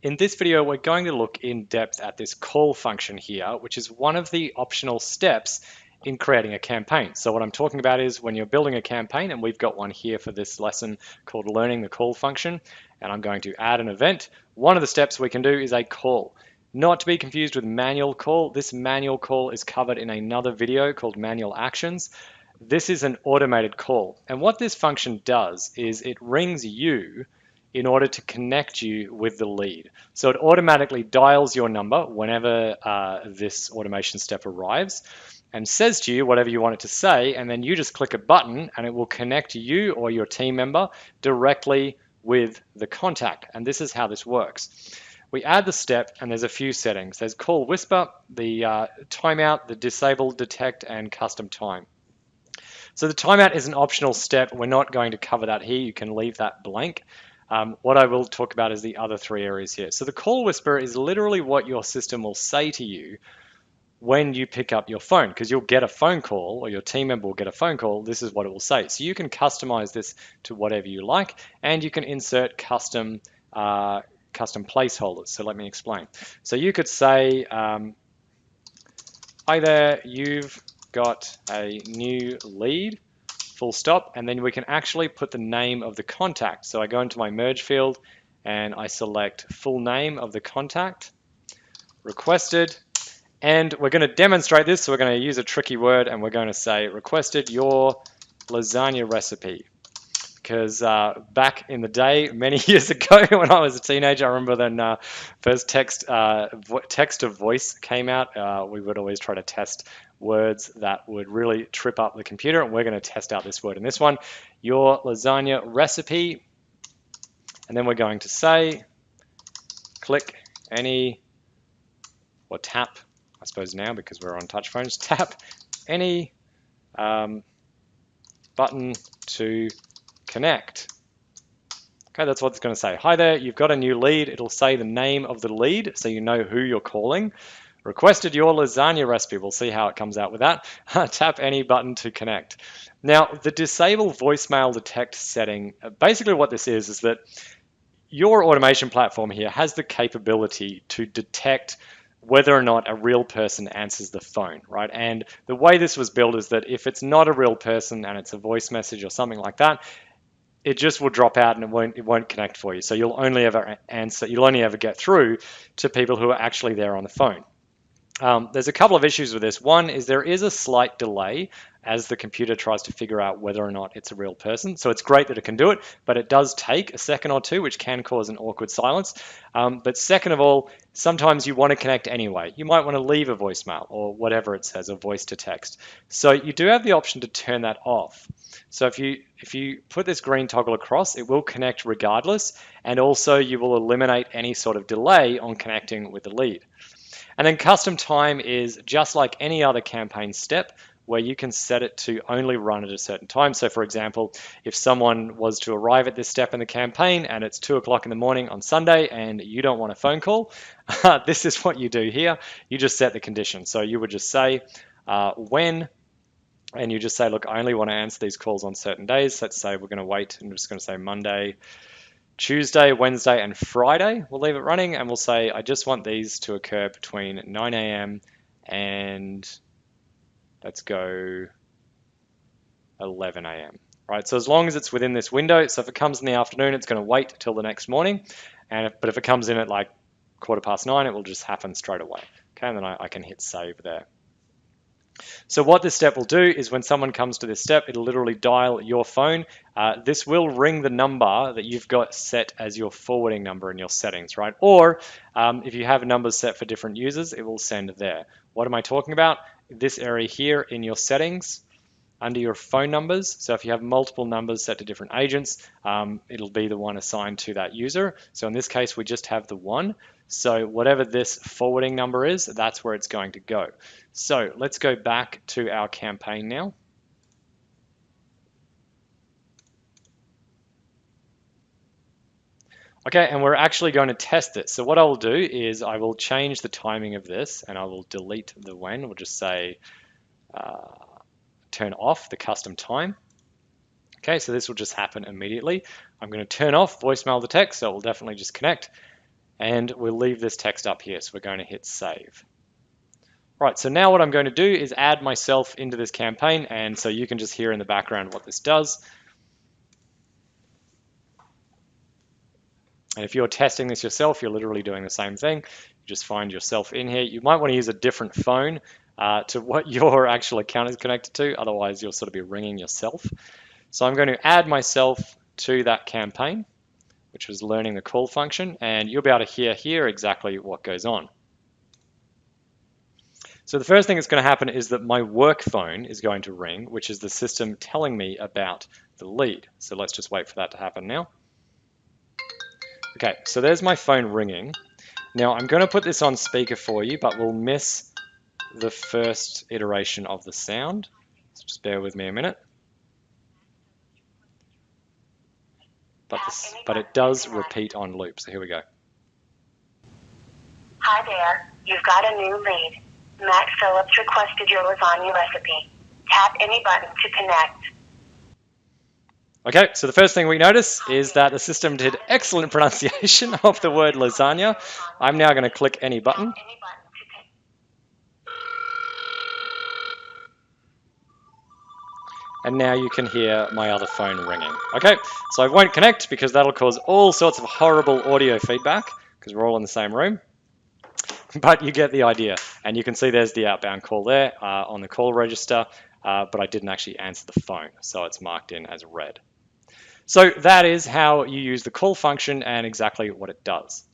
In this video, we're going to look in depth at this call function here, which is one of the optional steps in creating a campaign. So what I'm talking about is when you're building a campaign, and we've got one here for this lesson called learning the call function, and I'm going to add an event. One of the steps we can do is a call. Not to be confused with manual call. This manual call is covered in another video called manual actions. This is an automated call. And what this function does is it rings you in order to connect you with the lead. So it automatically dials your number whenever this automation step arrives and says to you whatever you want it to say, and then you just click a button and it will connect you or your team member directly with the contact. And this is how this works. We add the step and there's a few settings. There's call whisper, the timeout, the disable, detect, and custom time. So the timeout is an optional step. We're not going to cover that here. You can leave that blank. What I will talk about is the other three areas here. So the call whisper is literally what your system will say to you when you pick up your phone, because you'll get a phone call or your team member will get a phone call. This is what it will say. So you can customize this to whatever you like, and you can insert custom placeholders. So let me explain. So you could say, hi there, you've got a new lead, full stop, and then we can actually put the name of the contact. So I go into my merge field and I select full name of the contact, requested, and we're going to demonstrate this. So we're going to use a tricky word and we're going to say requested your lasagna recipe. Because back in the day, many years ago, when I was a teenager, I remember when first text to voice came out, we would always try to test words that would really trip up the computer, and we're going to test out this word in this one, your lasagna recipe, and then we're going to say, click any, or tap, I suppose now because we're on touch phones, tap any button to connect. Okay, that's what it's going to say. Hi there, you've got a new lead. It'll say the name of the lead so you know who you're calling. Requested your lasagna recipe. We'll see how it comes out with that. Tap any button to connect. Now, the disable voicemail detect setting, basically what this is that your automation platform here has the capability to detect whether or not a real person answers the phone, right? And the way this was built is that if it's not a real person and it's a voice message or something like that, it just will drop out and it won't connect for you. So you'll only ever get through to people who are actually there on the phone. There's a couple of issues with this. One is there is a slight delay as the computer tries to figure out whether or not it's a real person. So it's great that it can do it, but it does take a second or two, which can cause an awkward silence. But second of all, sometimes you want to connect anyway. You might want to leave a voicemail or whatever it says, a voice to text. So you do have the option to turn that off. So if you put this green toggle across, it will connect regardless, and also you will eliminate any sort of delay on connecting with the lead. And then custom time is just like any other campaign step where you can set it to only run at a certain time. So for example, if someone was to arrive at this step in the campaign and it's 2 o'clock in the morning on Sunday and you don't want a phone call, this is what you do here. You just set the condition. So you would just say when, and you just say, look, I only want to answer these calls on certain days. Let's say we're going to wait, and I'm just going to say Monday, Tuesday, Wednesday, and Friday. We'll leave it running and we'll say, I just want these to occur between 9 a.m. and let's go 11 a.m. Right, so as long as it's within this window, so if it comes in the afternoon, it's going to wait till the next morning. But if it comes in at like 9:15, it will just happen straight away. Okay, and then I can hit save there. So what this step will do is when someone comes to this step, it'll literally dial your phone. This will ring the number that you've got set as your forwarding number in your settings, right? Or if you have numbers set for different users, it will send there. What am I talking about? This area here in your settings under your phone numbers. So if you have multiple numbers set to different agents, it'll be the one assigned to that user. So in this case, we just have the one. So whatever this forwarding number is, that's where it's going to go. So let's go back to our campaign now. Okay, and we're actually going to test it. So what I will do is I will change the timing of this and I will delete the when. We'll just say turn off the custom time. Okay, so this will just happen immediately. I'm going to turn off voicemail to text, so it will definitely just connect. and we'll leave this text up here. So we're going to hit save. Right, so now what I'm going to do is add myself into this campaign, and so you can just hear in the background what this does. And if you're testing this yourself, you're literally doing the same thing. You just find yourself in here. You might want to use a different phone to what your actual account is connected to, otherwise you'll sort of be ringing yourself. So I'm going to add myself to that campaign, which was learning the call function, and you'll be able to hear here exactly what goes on. So the first thing that's going to happen is that my work phone is going to ring, which is the system telling me about the lead. So let's just wait for that to happen now. Okay, so there's my phone ringing. Now I'm going to put this on speaker for you, but we'll miss the first iteration of the sound. So just bear with me a minute. But it does repeat on loop, so here we go. Hi there, you've got a new lead. Matt Phillips requested your lasagna recipe. Tap any button to connect. Okay, so the first thing we notice is that the system did excellent pronunciation of the word lasagna. I'm now going to click any button. And now you can hear my other phone ringing. Okay, so I won't connect because that'll cause all sorts of horrible audio feedback because we're all in the same room. But you get the idea. And you can see there's the outbound call there on the call register, but I didn't actually answer the phone, so it's marked in as red. So that is how you use the call function and exactly what it does.